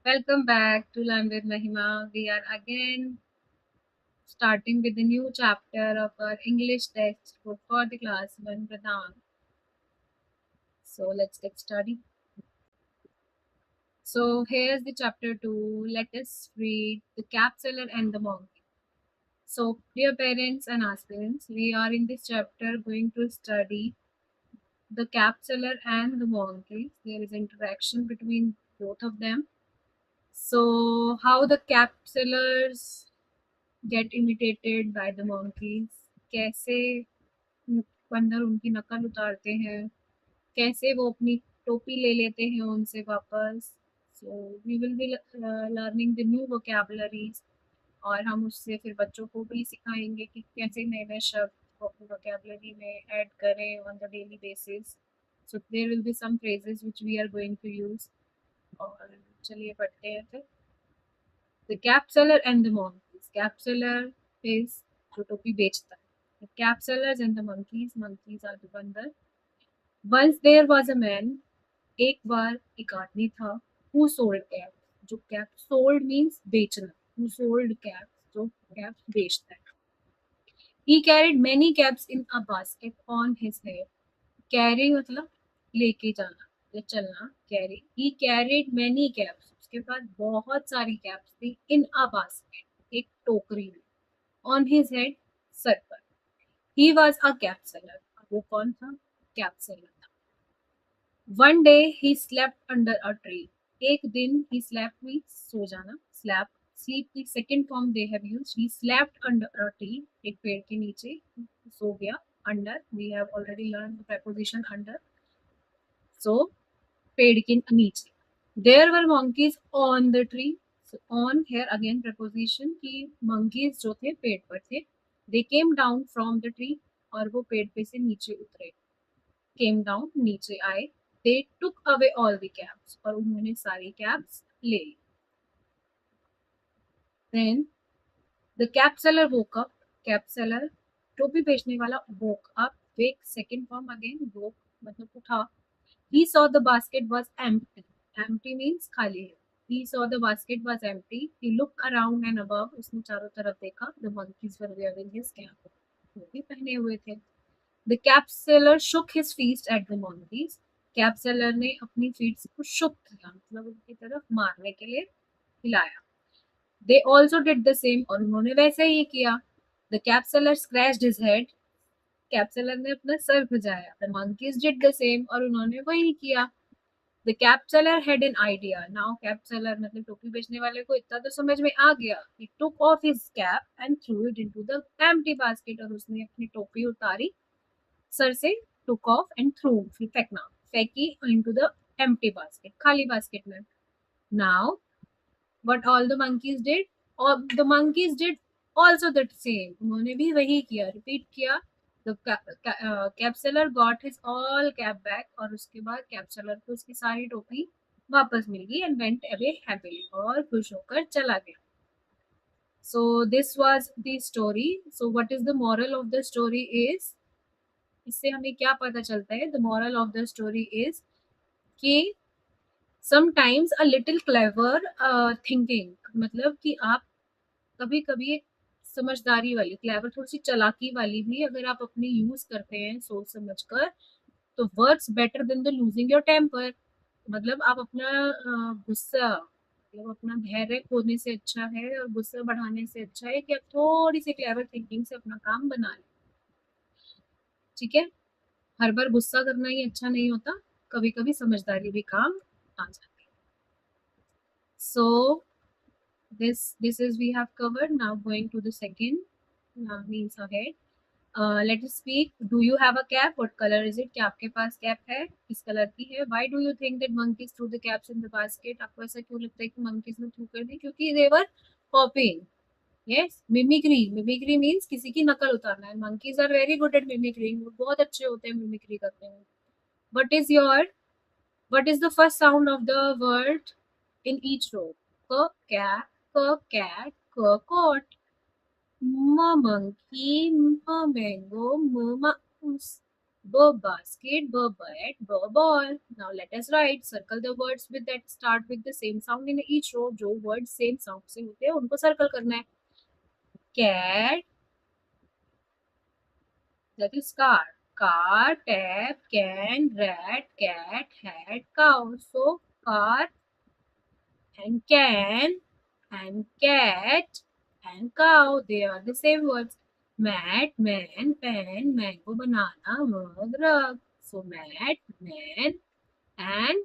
Welcome back to Learn with Mahima. We are again starting with the new chapter of our English textbook for the class 1 Pradhan. So let's get started. So here's the chapter 2. Let us read The Cap Seller and the Monkey. So, dear parents and aspirants, we are in this chapter going to study the cap seller and the monkey. There is interaction between both of them. So, how the cap sellers get imitated by the monkeys, कैसे बंदर उनकी नकल उतारते हैं, कैसे वो अपनी टोपी ले लेते हैं उनसे वापस. So we will be learning the new vocabularies और हम उससे फिर बच्चों को भी सिखाएंगे कि कैसे नए नए शब्द को अपनी वोकैबुलरी में ऐड करें on the daily basis. So there will be some phrases which we are going to use. और चलिए पढ़ते हैं फिर. The cap seller and the monkeys. Cap seller is जो टोपी बेचता है. The cap sellers and the monkeys. Monkeys are the बंदर. Once there was a man. एक बार एक आदमी था. Who sold caps. जो cap sold means बेचना. Who sold caps. जो caps बेचता है. He carried many caps in a basket on his head. Carry मतलब लेके जाना या चलना. Carry. He carried many caps. उसके पास बहुत सारी caps थी. In a basket. एक टोकरी में. On his head, सर पर. He was a cap seller. वो कौन था? Cap seller था. One day he slept under a tree. एक दिन he slept means सो जाना. Sleep की second form they have used. He slept under a tree. एक पेड़ के नीचे सो गया. Under we have already learned the preposition under. So पेड़ के नीचे. There were monkeys on the tree. So on here again preposition कि monkeys जो थे पेड़ पर थे. They came down from the tree और वो पेड़ पे से नीचे उतरे. Came down नीचे आए. They took away all the caps और उन्होंने सारी caps ले ली. Then the cap seller woke up. Cap seller टोपी बेचने वाला woke up. Wake second form again woke मतलब उठा. He saw the basket was empty. Empty means खाली है. He saw the basket was empty. He looked around and above. उसने चारों तरफ देखा. The monkeys were wearing his cap. वो भी पहने हुए थे. The cap seller shook his fist at the monkeys. Cap seller ने अपनी फीट को shook किया मतलब उनकी तरफ मारने के लिए हिलाया. They also did the same और उन्होंने वैसे ही किया. The cap seller scratched his head. Cap seller ने अपना sir खुजाया. The monkeys did the same और उन्होंने वही किया. The cap seller had an idea. Now cap seller मतलब टोपी बेचने वाले को इतना तो समझ में आ गया. He took off his cap and threw it into the empty basket और उसने अपनी टोपी उतारी सर से. Took off and threw फिर फेंकना. फेंकी into the empty basket खाली basket में. Now what all the monkeys did? All the monkeys did also the same. उन्होंने भी वही किया. Repeat किया. The cap seller got his all cap back और उसके बाद cap seller को उसकी सारी टोपी वापस मिल गई and went away happily और खुश होकर चला गया. So this was the story. So what is the moral of the story is? इससे हमें क्या पता चलता है? The moral of the story is कि sometimes a little clever thinking मतलब कि आप कभी कभी समझदारी वाली क्लेवर थोड़ी सी चालाकी वाली भी अगर आप अपनी यूज करते हैं सोच समझकर तो works better than the losing your temper. मतलब आप अपना गुस्सा मतलब अपना धैर्य खोने से अच्छा है और गुस्सा बढ़ाने से अच्छा है कि आप थोड़ी सी क्लेवर थिंकिंग से अपना काम बना लें. ठीक है. हर बार गुस्सा करना ही अच्छा नहीं होता. कभी कभी समझदारी भी काम आ जाती है. सो this is we have covered. Now going to the second means ahead. Let us speak. Do you have a cap? What color is it? क्या आपके पास कैप है? किस कलर की है? Why do you think that monkeys threw the caps in the basket? आपको ऐसा क्यों लगता है कि monkeys ने थ्रू कर दी? क्योंकि they were copying. Yes, mimicry. Mimicry means किसी की नकल उतारना है. Monkeys are very good at mimicry. वो बहुत अच्छे होते हैं mimicry करने में. What is the first sound of the word in each row? Cat, cat, coat. Monkey, mango, mouse. Verb basket, verb bat, verb ball. Now let us write. Circle the words with that start with the same sound in each row. जो words same sound से होते हैं उनको circle करना है. Cat, that is car. Car, tap, can, rat, cat, hat, cow. So car and can and cat and cow, they are the same words. Mat, man, pen, mango, banana, mug, rug. So mat, man and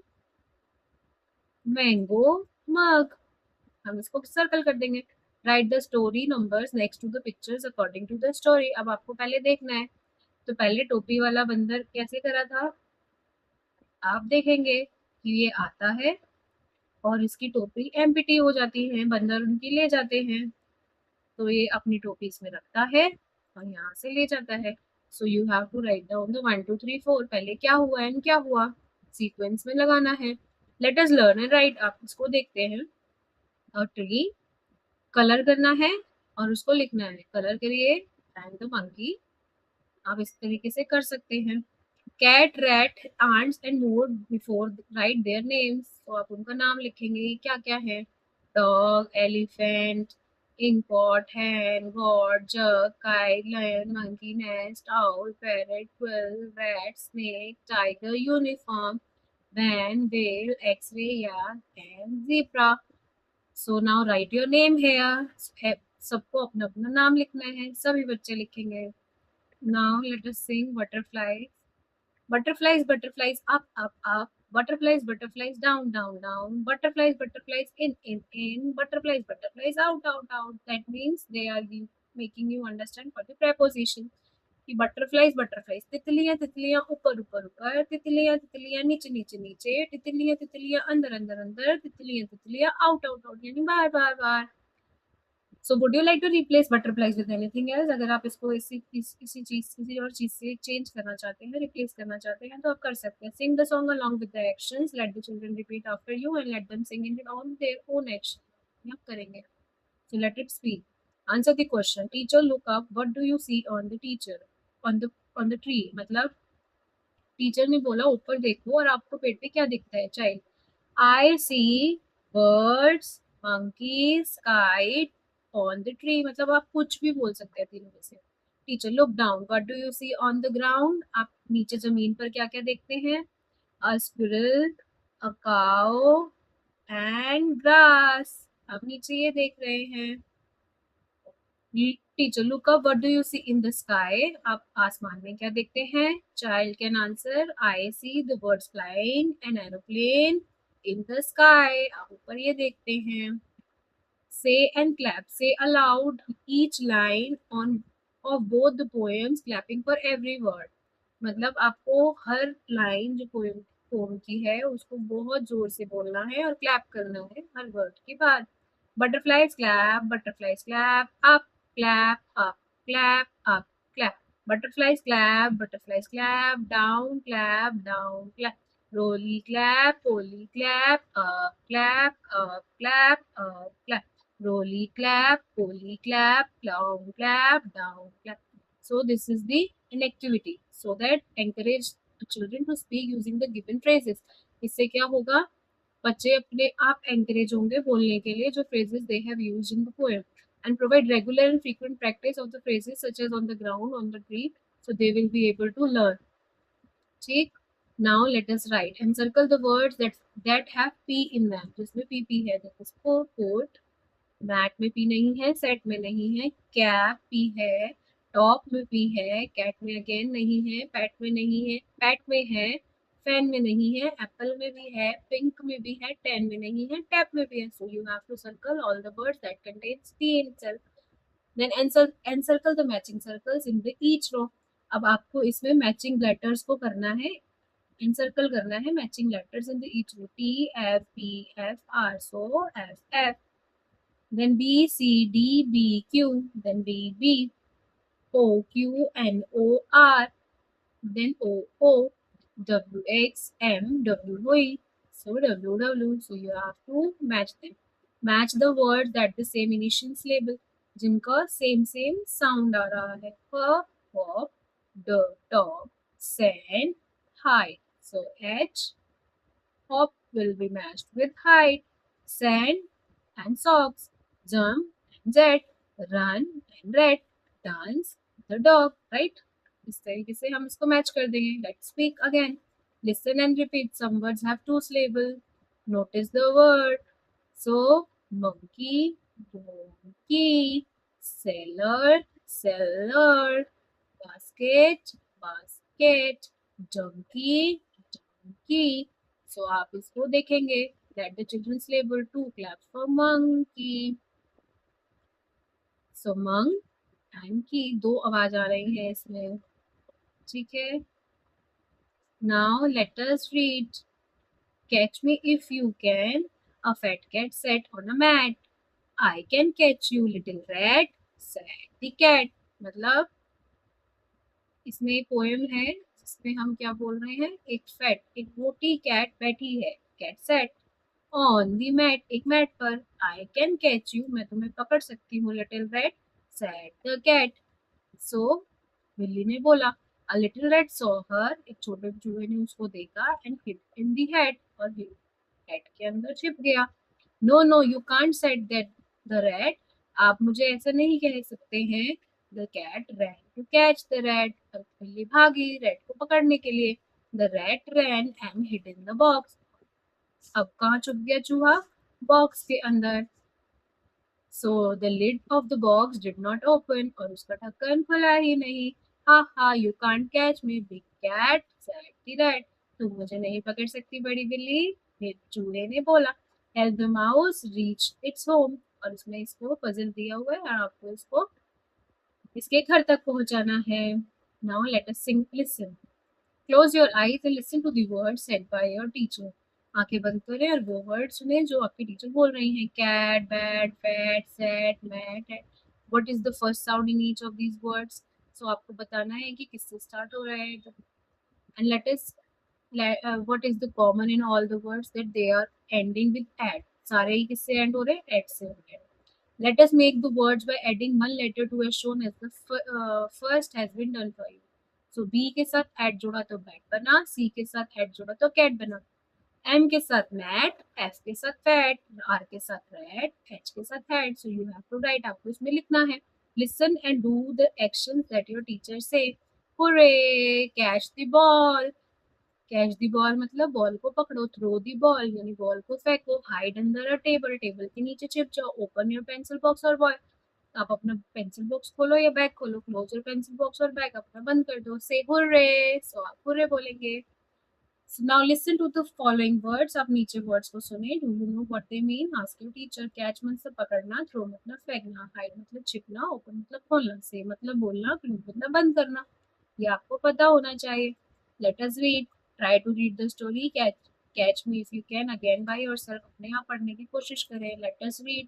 mango, mug. हम इसको circle कर देंगे. Write the story numbers next to the pictures according to the story. अब आपको पहले देखना है. तो पहले टोपी वाला बंदर कैसे करा था आप देखेंगे कि ये आता है और इसकी टोपी एम्प्टी हो जाती है, बंदर उनकी ले जाते हैं. तो ये अपनी टोपी इसमें रखता है और यहाँ से ले जाता है. So you have to write down the 1 2 3 4. पहले क्या हुआ एंड क्या हुआ सीक्वेंस में लगाना है. Let us learn and right. आप इसको देखते हैं. और ट्री कलर करना है और उसको लिखना है. कलर करिए एंड द मंकी. आप इस तरीके से कर सकते हैं. Cat, rat, ants and more before write their names. तो आप उनका नाम लिखेंगे क्या क्या है. डॉग, एलिफेंट, इनकॉट, hen, god, jug, kite, lion, monkey, nest, owl, parrot, quill, rat, snake, tiger, uniform, van, whale, x-ray, yak, and zebra. So now write your name here. सबको अपना अपना नाम लिखना है. सभी बच्चे लिखेंगे. Now let us sing butterflies. Butterflies, butterflies, up, up, up. Butterflies, butterflies, down, down, down. Butterflies, butterflies, in. Butterflies, butterflies, out, out, out. That means they are making you understand for the preposition. कि butterflies butterflies, तितलियां तितलियां ऊपर ऊपर ऊपर, तितलियां तितलियां नीचे नीचे नीचे, तितलियां तितलियां अंदर अंदर अंदर, तितलियां तितलियां आउट आउट आउट यानी बाहर बाहर बाहर. So would you like to replace butterflies with anything else. अगर आप इसको किसी चीज किसी और चीज से चेंज करना चाहते हैं, रिप्लेस करना चाहते हैं तो आप कर सकते हैं. Sing the song along with the actions. Let the children repeat after you and let them sing in on their own action. आप करेंगे. So let it speak. Answer the question. Teacher look up. What do you see on the teacher on the tree. मतलब teacher ने बोला ऊपर देखो और आपको पेड़ पे क्या दिखता है. Child, I see birds, monkeys, kite on the tree. मतलब आप कुछ भी बोल सकते हैं तीनों में से. Teacher, look down. What do you see on the ground. आप नीचे जमीन पर क्या क्या देखते हैं. A squirrel, a cow and grass. आप नीचे ये देख रहे हैं. Teacher, look up. What do you see in the sky. आप आसमान में क्या देखते हैं. Child can answer, I see the birds flying an aeroplane in the sky. आप ऊपर ये देखते हैं. Say and clap. Say aloud each line on of both the poems, clapping for every word. मतलब आपको हर लाइन जो पोम की है उसको बहुत जोर से बोलना है और क्लैप करना है हर वर्ड के बाद. Butterflies clap, butterflies clap, up, clap, up, clap, up, clap. Butterflies clap, butterflies clap, down, clap. Rolly clap, polly clap, clap, clap, clap. Rolly clap, polly clap, down clap, down clap. So this is the inactivity. So that encourage the children to speak using the given phrases. इससे क्या होगा. बच्चे अपने आप encourage होंगे बोलने के लिए जो phrases they have used in the poem. And provide regular and frequent practice of the phrases such as on the ground, on the tree, so they will be able to learn. ठीक. Now let us write and circle the words that have P in them. जिसमें P है. That is coat. Mat में P नहीं है. Set में नहीं है. Cap P है. टॉप में P है. कैट में अगेन नहीं है. पैट में नहीं है. पैट में है. फैन में नहीं है. एप्पल में भी है. पिंक में भी है. टेन में नहीं है. टैप में भी है. So you have to circle all the words that contains P in itself. Then encircle the matching circles in the each row. अब आपको इसमें मैचिंग लेटर्स को करना है. encircle करना है matching letters in the each row. T F P F R. So F F. Then B C D B Q. Then B B. O Q N O R. Then O O. W X M W Y. So W W. So you have to match them. Match the words that the same initials label. जिनका same sound आ रहा है. फ, pop, ड, top, sand, hide. So H, hop will be matched with hide. Sand and socks. Jump and jet. Run and rat. Dance the dog. Right? इस तरीके से हम इसको मैच कर देंगे. Let's speak again. Listen and repeat. Some words have two syllables. Notice the word. So monkey, donkey, seller, seller, basket, basket, donkey, donkey. So आप इसको देखेंगे. Let the children label two claps for monkey. So monk and key दो आवाज आ रही है इसमें. ठीक है. Now let us read. Catch me if you can. A fat cat sat on a mat. I can catch you little rat, said the cat. मतलब इसमें poem है जिसमें हम क्या बोल रहे हैं. एक मोटी कैट बैठी है. Cat sat on the mat, एक मैट पर. आई कैन कैच यू, मैं तुम्हें पकड़ सकती हूँ. Little rat said the cat. So बिल्ली ने बोला. A little rat saw her, एक छोटे चूहे ने उसको देखा. And hid in the head, और हेड के अंदर छिप गया. No no you can't said that the rat, आप मुझे ऐसा नहीं कह सकते हैं. The cat ran to catch the rat, बिल्ली भागी रैट को पकड़ने के लिए. The rat ran and hid in the box, अब कहाँ छुप गया चूहा. बॉक्स के अंदर. So the lid of the box did not open, और उसका ढक्कन खुला ही नहीं. Ha ha you can't catch me big cat said the rat, तुम मुझे नहीं पकड़ सकती बड़ी बिल्ली, फिर चूहे ने बोला. Help the mouse reach its home, और उसने इसको पजल दिया हुआ है और आपको इसको इसके घर तक पहुंचाना है. Now let us sing listen. Close your eyes and listen to the words said by your teacher. आंखें बंद करें और वो वर्ड सुने जो आपके टीचर बोल रही हैं. Cat, bat, fat, set, mat. What is the first sound in each of these words. So आपको बताना है कि किससे स्टार्ट हो रहा है. And let us what is the common in all the words that they are ending with at. सारे ही किससे end हो रहे हैं. at से हो रहे हैं. Let us make the words by adding one letter to as shown as the first has been done for you. So B के साथ at जोड़ा तो bat बना. C के साथ at जोड़ा तो cat बना. M के साथ mat, S के साथ fat, R के साथ rat, H के साथ hat. So you have to write. आपको इसमें लिखना है. Listen and do the actions that your teacher say. Hooray! Catch the ball. Catch the ball मतलब बॉल को पकड़ो. थ्रो द बॉल यानी बॉल को फेंको. Hide under a table, table के नीचे छिप जाओ. ओपन योर पेंसिल बॉक्स और बॉय, आप अपना पेंसिल बॉक्स खोलो या बैग खोलो. क्लोज योर पेंसिल बॉक्स और बैग अपना बंद कर दो. से हुर्रे, सो आप हुर्रे बोलेंगे. So now listen to the following words. आप नीचे वर्ड्स को सुने. Do you know what they mean? Ask your teacher. Catch मतलब पकड़ना, throw मतलब फेंकना, hide मतलब छिपना, open मतलब खोलना, say मतलब बोलना, close मतलब बंद करना. ये आपको पता होना चाहिए. Let us read. Try to read the story. Catch me if you can again by yourself. अपने आप पढ़ने की कोशिश करें. Let us read.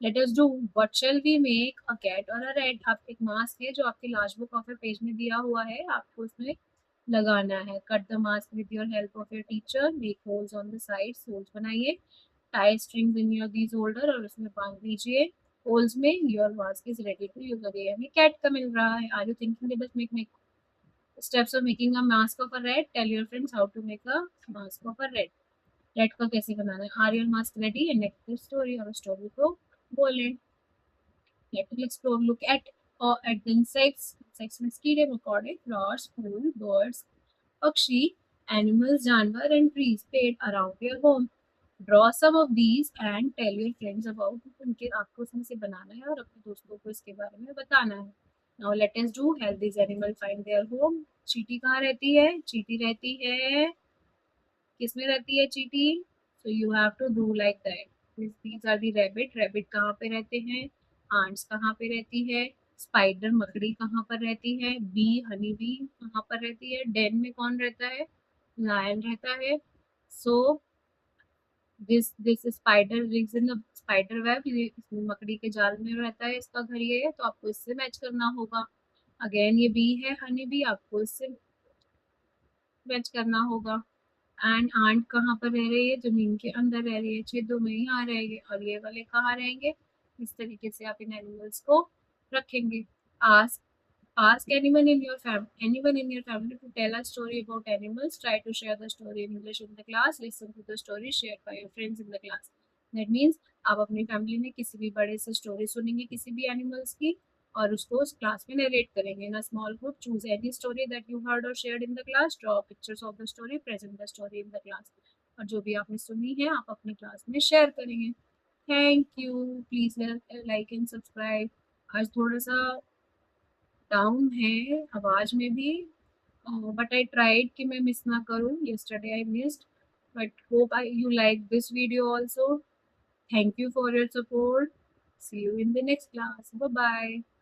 Let us do. What shall we make? A cat or a rat? आप एक mask है जो आपकी लास्ट बुक ऑफ पेज में दिया हुआ है. आपको उसमें लगाना है. Cut the mask with your help of your teacher. Make holes on the sides, holes बनाइए. Tie strings in your these holder, और उसमें बांध दीजिए होल्स में. Your mask is ready to use. अगर हमें कैट का मिल रहा है. Are you thinking let us make steps of making a mask of a rat. Tell your friends how to make a mask of a rat. Rat का कैसे बनाना है. Are your mask ready? And next story और story को बोलें. Let us explore. Look at the insects. Insects में कीड़े मकोड़े, flowers, फूल, birds, पक्षी, animals, जानवर, and trees, पेड़ around your home. Draw some of these and tell your friends about it. उनके आपको उसमें से बनाना है और अपने दोस्तों को इसके बारे में बताना है. Now let us do. Help these animals find their home. चींटी कहाँ रहती है. चींटी रहती है, किसमें रहती है चींटी. So you have to do like that. These are the rabbit. Rabbit कहाँ पे रहते हैं. ants कहाँ पे रहती है. स्पाइडर मकड़ी कहाँ पर रहती है. बी हनी बी कहाँ पर रहती है. डेन में कौन रहता है. लायन रहता है. So this spider lives in the spider web. ये मकड़ी के जाल में रहता है. इसका घर ये है, तो आपको इससे मैच करना होगा. अगेन ये बी है हनी बी, आपको इससे मैच करना होगा. एंड आंट कहाँ पर रह रही है. जमीन के अंदर रह रही है, छेदों में यहाँ रहेंगे. और ये वाले कहाँ रहेंगे. इस तरीके से आप इन एनिमल्स को रखेंगे. Ask Ask anyone in your family to tell a story about animals. Try to share the story in English in the class. Listen to the story shared by your friends in the class. That means आप अपनी family में किसी भी बड़े से story सुनेंगे किसी भी एनिमल्स की और उसको उस क्लास में नरेट करेंगे in a small group. Choose any story that you heard और shared in the class. Draw pictures of the story. Present the story in the class. और जो भी आपने सुनी है आप अपनी क्लास में शेयर करेंगे. Thank you. Please like and subscribe. आज थोड़ा सा डाउन है आवाज में भी, बट आई ट्राइड कि मैं मिस ना करूँ. yesterday I missed, but hope you like this video also. Thank you for your support. See you in the next class. Bye bye.